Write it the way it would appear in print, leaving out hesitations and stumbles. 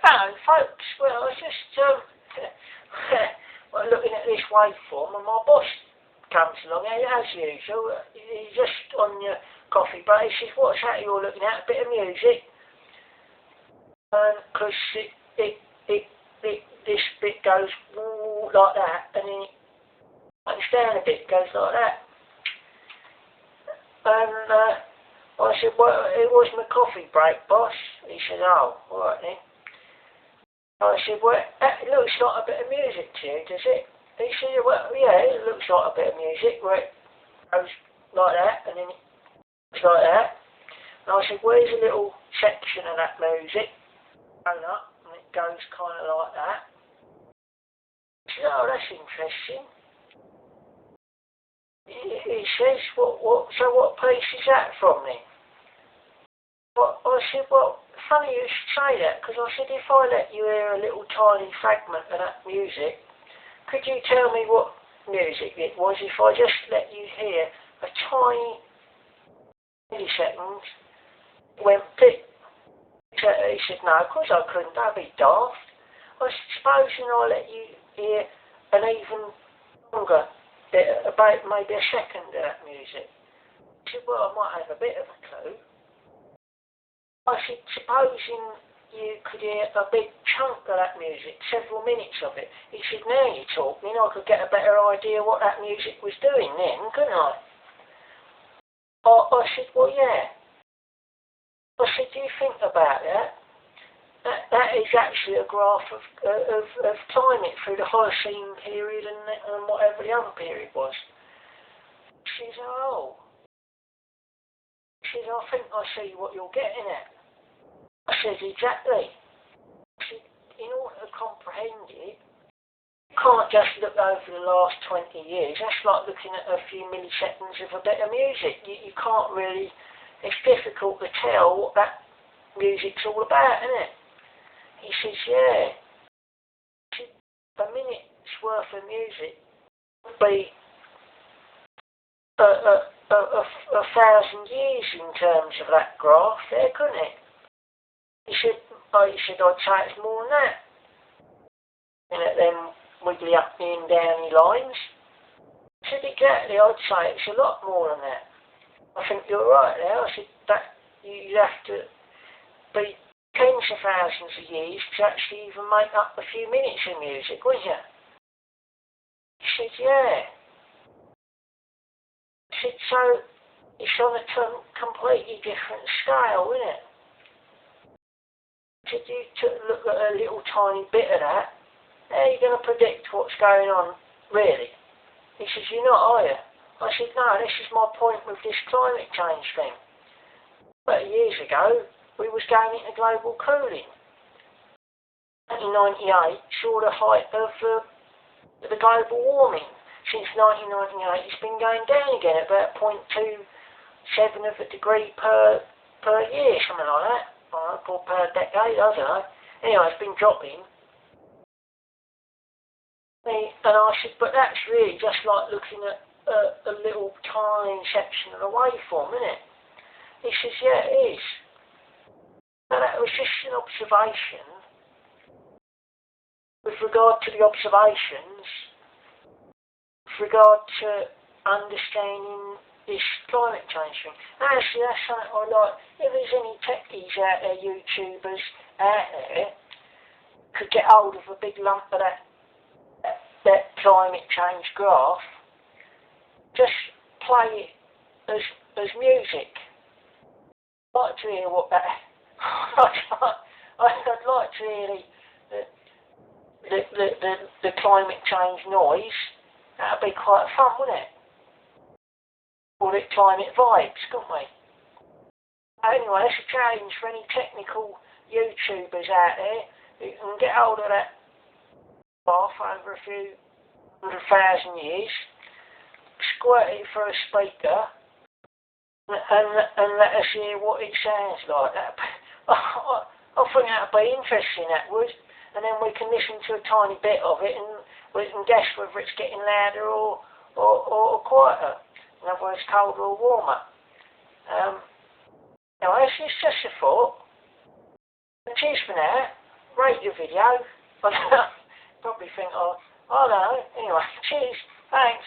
Hello folks, well I was just well, looking at this waveform and my boss comes along as usual. He's just on your coffee break. He says, what's that you're looking at? A bit of music? Because this bit goes like that, and then it comes down a bit, goes like that. And I said, well, it was my coffee break, boss. He said, oh, alright then. I said, well, it looks like a bit of music to you, does it? He said, well, yeah, it looks like a bit of music, where it goes like that, and then it goes like that. And I said, where's a little section of that music going up, and it goes kind of like that. He said, oh, that's interesting. He says, so what piece is that from then? But I said, well, funny you should say that, because I said, if I let you hear a little tiny fragment of that music, could you tell me what music it was if I just let you hear a tiny millisecond went click? He said, no, of course I couldn't, that'd be daft. I said, supposing I let you hear an even longer bit, about maybe a second of that music. He said, well, I might have a bit of a clue. I said, supposing you could hear a big chunk of that music, several minutes of it. He said, now you're talking, I could get a better idea what that music was doing then, couldn't I? I said, well, yeah. I said, do you think about that? That is actually a graph of climate through the Holocene period and whatever the other period was. She said, oh. She said, I think I see what you're getting at. I said, exactly. I said, in order to comprehend it, you can't just look over the last 20 years. That's like looking at a few milliseconds of a bit of music. You can't really, it's difficult to tell what that music's all about, isn't it? He says, yeah. He said, a minute's worth of music would be a 1,000 years in terms of that graph there, couldn't it? He said, I'd say it's more than that. And them wiggly up and downy lines. I said, exactly, I'd say it's a lot more than that. I think you're right there. I said, that you'd have to be tens of thousands of years to actually even make up a few minutes of music, wouldn't you? He said, yeah. I said, so it's on a completely different scale, isn't it? I said, you look at a little tiny bit of that, how are you going to predict what's going on, really? He says, you're not, are you? I said, no, this is my point with this climate change thing. 30 years ago, we was going into global cooling. 1998 saw the height of the global warming. Since 1998, it's been going down again at about 0.27 of a degree per year, something like that. Or per decade, I don't know. Anyway, it's been dropping. And I said, but that's really just like looking at a little tiny section of the waveform, isn't it? He says, yeah, it is. And that was just an observation. With regard to the observations, with regard to understanding this climate change thing. Actually, that's something I like. If there's any techies out there, YouTubers out there, could get hold of a big lump of that climate change graph, just play it as music. I'd like to hear what that. I'd like to hear the climate change noise. That'd be quite fun, wouldn't it? Call it climate vibes, couldn't we? Anyway, that's a challenge for any technical YouTubers out there who can get hold of that graph over a few 100,000 years, squirt it through a speaker, and let us hear what it sounds like. I think that'd be interesting, that would. And then we can listen to a tiny bit of it, and we can guess whether it's getting louder or quieter. In other words, colder or warmer. Anyway, it's just a thought. Cheers for now. rate your video. Probably think, oh, I don't know. Anyway, cheers. Thanks.